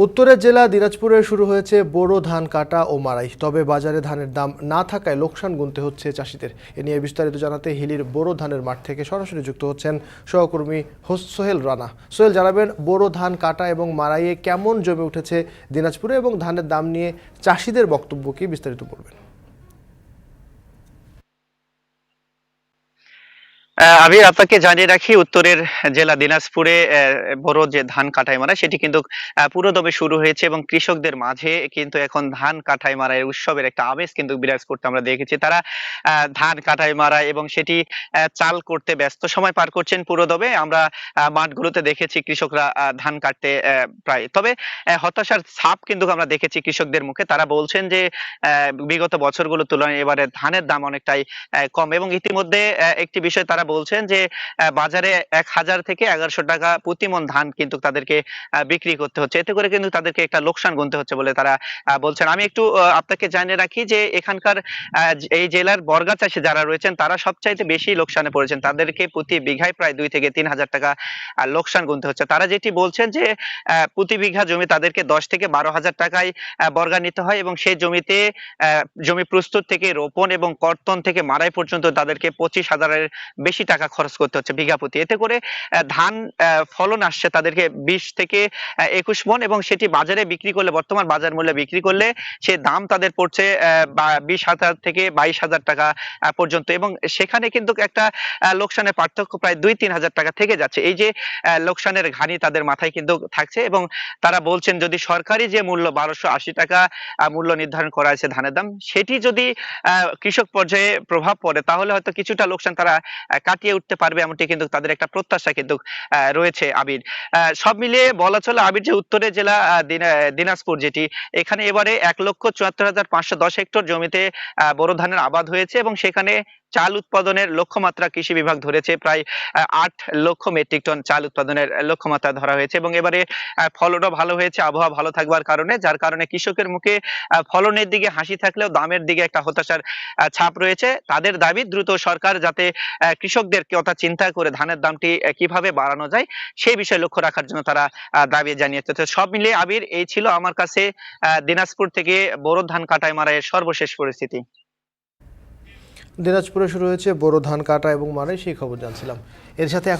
উত্তরের জেলা দিনাজপুরে শুরু হয়েছে বোরো ধান কাটা ও মাড়াই। তবে বাজারে ধানের দাম না থাকায় লোকসান গুনতে হচ্ছে চাষিদের। এ নিয়ে বিস্তারিত জানাতে হিলির বোরো ধানের মাঠ থেকে সরাসরি যুক্ত হচ্ছেন সহকর্মী সোহেল রানা। সোহেল, জানাবেন বোরো ধান কাটা এবং মাড়াইয়ে কেমন জমে উঠেছে দিনাজপুরে এবং ধানের দাম নিয়ে চাষিদের বক্তব্য কি, বিস্তারিত বলবেন। আমি আপনাকে জানিয়ে রাখি, উত্তরের জেলা দিনাজপুরে বড় যে ধান কাটাই মারা সেটি কিন্তু পুরোদমে শুরু হয়েছে এবং কৃষকদের মাঝে কিন্তু এখন ধান কাটাই মারাই উৎসবের একটা আমেজ কিন্তু বিরাজ করতে আমরা দেখেছি। তারা ধান কাটাই মারা এবং সেটি চাল করতে ব্যস্ত সময় পার করছেন পুরোদমে। আমরা মাঠগুলোতে দেখেছি কৃষকরা ধান কাটতে প্রায়। তবে হতাশার ছাপ কিন্তু আমরা দেখেছি কৃষকদের মুখে। তারা বলছেন যে বিগত বছরগুলোর তুলনায় এবারে ধানের দাম অনেকটাই কম এবং ইতিমধ্যে একটি বিষয় তারা বলছেন যে বাজারে ১,০০০ থেকে ১১০০ টাকা প্রতি মণ ধান কিন্তু তাদেরকে বিক্রি করতে হচ্ছে। এতে করে কিন্তু তাদেরকে একটা লোকসান গুনতে হচ্ছে বলে তারা বলছেন। আমি একটু আপনাকে জানিয়ে রাখি যে এখানকার এই জেলার বর্গা চাষী যারা রয়েছেন তারা সবচাইতে বেশি লোকসানে পড়েছেন। তাদেরকে প্রতি বিঘায় প্রায় ২ থেকে ৩,০০০ টাকা লোকসান গুনতে হচ্ছে। তারা যেটি বলছেন যে প্রতি বিঘা জমি তাদেরকে ১০ থেকে ১২,০০০ টাকায় বর্গা নিতে হয় এবং সেই জমিতে জমি প্রস্তুত থেকে রোপণ এবং কর্তন থেকে মাড়াই পর্যন্ত তাদেরকে ২৫,০০০ বেশি টাকা খরচ করতে হচ্ছে বিঘা প্রতি। এতে করে ধান ফলন আসছে তাদেরকে ২০ থেকে ২১ মণ এবং সেটি বাজারে বিক্রি করলে, বর্তমান বাজার মূল্যে বিক্রি করলে সে দাম তাদের পড়ছে ২০,০০০ থেকে ২২,০০০ টাকা পর্যন্ত এবং সেখানে কিন্তু একটা লোকসানের পার্থক্য প্রায় ২-৩,০০০ টাকা থেকে যাচ্ছে। এই যে লোকসানের ঘানি তাদের মাথায় কিন্তু থাকছে এবং তারা বলছেন যদি সরকারি যে মূল্য ১২৮০ টাকা মূল্য নির্ধারণ করা হয়েছে ধানের দাম, সেটি যদি কৃষক পর্যায়ে প্রভাব পড়ে তাহলে হয়তো কিছুটা লোকসান তারা কাটিয়ে উঠতে পারবে, এমনটি কিন্তু তাদের একটা প্রত্যাশা কিন্তু রয়েছে। আবির, সব মিলিয়ে বলা চলে আবির যে উত্তরের জেলা দিনাজপুর যেটি, এখানে এবারে ১,৭৪,৫১০ হেক্টর জমিতে বোরো ধানের আবাদ হয়েছে এবং সেখানে চাল উৎপাদনের লক্ষ্যমাত্রা কৃষি বিভাগ ধরেছে প্রায় ৮ লক্ষ মেট্রিক টন চাল উৎপাদনের লক্ষ্যমাত্রা ধরা হয়েছে এবং এবারে ফলনও ভালো হয়েছে আবহাওয়া ভালো থাকবার কারণে, যার কারণে কৃষকের মুখে ফলনের দিকে হাসি থাকলেও দামের দিকে একটা হতাশার ছাপ রয়েছে। তাদের দাবি দ্রুত সরকার যাতে কৃষকদের কথা চিন্তা করে ধানের দামটি কিভাবে বাড়ানো যায় সেই বিষয়ে লক্ষ্য রাখার জন্য তারা দাবি জানিয়েছে। তো সব মিলিয়ে আবির, এই ছিল আমার কাছে দিনাজপুর থেকে বোরো ধান কাটাই মারাইয়ের সর্বশেষ পরিস্থিতি। দিনাজপুরে শুরু হয়েছে বোরো ধান কাটা এবং মাড়াই, সেই খবর জানছিলাম। এর সাথে এখন